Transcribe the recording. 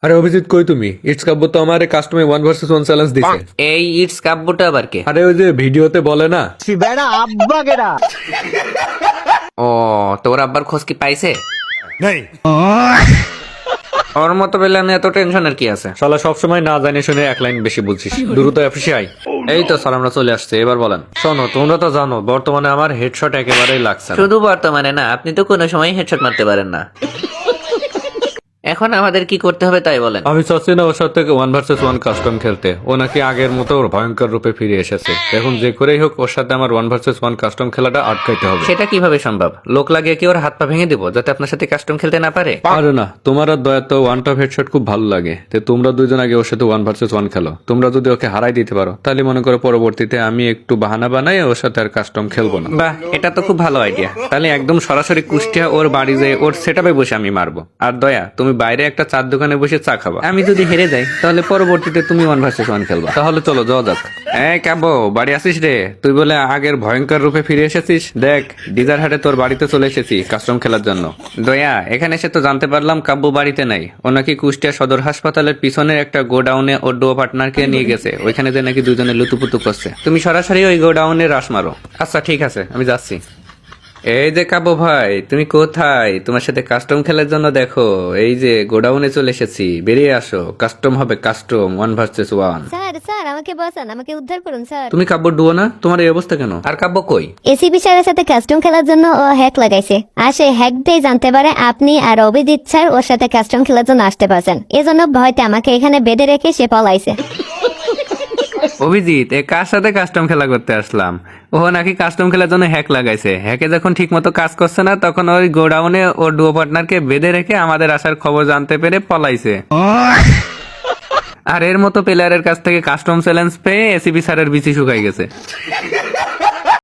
আরে অভিজিৎ কই তুমি? ইটস কাব্য তো আমারে কাস্টমে 1 vs 1 চ্যালেঞ্জ দিছে। এই ইটস কাব্যটা আবার কে? আরে ওই যে ভিডিওতে বলে না, ও তোর আব্বার খোঁজ কি পাইছে? ওর মতো পেলে আমি এত টেনশনের কি আছে? শালা সবসময় না জানি শুনে এক লাইন বেশি বলছিস। দ্রুত অফিসে আই। এই তো স্যার আমরা চলে আসছে, এবার বলেন। শোনো তোমরা তো জানো বর্তমানে আমার হেডশট একেবারেই লাগছে না। শুধু বর্তমানে না, আপনি তো কোনো সময় হেডশট মারতে পারেন না। এখন আমাদের কি করতে হবে তাই বলেন। আমি চাচ্ছি না ওর সাথে 1 vs 1 কাস্টম খেলতে। ও নাকি আগের মতো ওর ভয়ঙ্কর রূপে ফিরে এসেছে। এখন যে করেই হোক ওর সাথে আমার 1 vs 1 কাস্টম খেলাটা আটকাইতে হবে। সেটা কিভাবে সম্ভব? লোক লাগিয়ে কি ওর হাত পা ভেঙে দিব যাতে আপনার সাথে কাস্টম খেলতে না পারে? আরে না, তোমার আর দয়া তো ওয়ান টপ হেডশট খুব ভালো লাগে। তো তোমরা দুইজন আগে ওর সাথে 1 vs 1 খেলো। তোমরা যদি ওকে হারাই দিতে পারো তাহলে মনে করো পরবর্তীতে আমি একটু বাহানা বানাই ওর সাথে আর কাস্টম খেলবো না। বাহ, এটা তো খুব ভালো আইডিয়া। তাহলে একদম সরাসরি কুষ্টিয়া ওর বাড়ি যেয়ে ওর সেটআপে বসে আমি মারবো। আর দয়া, তুমি বাইরে একটা চার দোকানে বসে চা খাবা। আমি যদি হেরে যাই তাহলে পরবর্তীতে তুমি 1 vs 1 খেলবা। তাহলে চলো যাওয়া যাক। এই কাব্য, বাড়ি আসিস রে? তুই বলে আগের ভয়ঙ্কর রূপে ফিরে এসেছিস। দেখ ডিজার হাটে তোর বাড়িতে চলে এসেছি কাস্টম খেলার জন্য। দয়া, এখানে এসে তো জানতে পারলাম কাব্য বাড়িতে নাই। ও নাকি কুষ্টিয়া সদর হাসপাতালের পিছনের একটা গোডাউনে ওর ডো পার্টনারকে নিয়ে গেছে। ওইখানে যে নাকি দুজনে লুতুপুতু করছে। তুমি সরাসরি ওই গোডাউনে রাশ মারো। আচ্ছা ঠিক আছে, আমি যাচ্ছি। এই যে কাব্য ভাই, তুমি কোথায়? তোমার সাথে কাস্টম খেলার জন্য দেখো এই যে গোডাউনে চলে এসেছি। বেরিয়ে আসো, কাস্টম হবে কাস্টম 1 vs 1। স্যার স্যার আমাকে বাঁচান, আমাকে উদ্ধার করুন স্যার। তুমি কাব্য ডুবো না? তোমার এই অবস্থা কেন? আর কাব্য কই? এসিপি স্যারের সাথে কাস্টম খেলার জন্য ও হ্যাক লাগাইছে। আর সেই হ্যাক দিয়ে জানতে পারে আপনি আর অভিজিৎ স্যার ওর সাথে কাস্টম খেলার জন্য আসতে পারছেন। এজন্য ভয়তে আমাকে এখানে বেঁধে রেখে সে পলাইছে। অভিজিৎ, এ কার সাথে কাস্টম খেলা করতে আসলাম? ও নাকি কাস্টম খেলার জন্য হ্যাক লাগাইছে। হ্যাকে যখন ঠিক মতো কাজ করছে না তখন ওই গোডাউনে ওর ডুও পার্টনারকে বেঁধে রেখে আমাদের আসার খবর জানতে পেরে পলাইছে। আর এর মতো প্লেয়ারের কাছ থেকে কাস্টম চ্যালেঞ্জ পেয়ে এসিপি স্যারের বিচি শুকাই গেছে।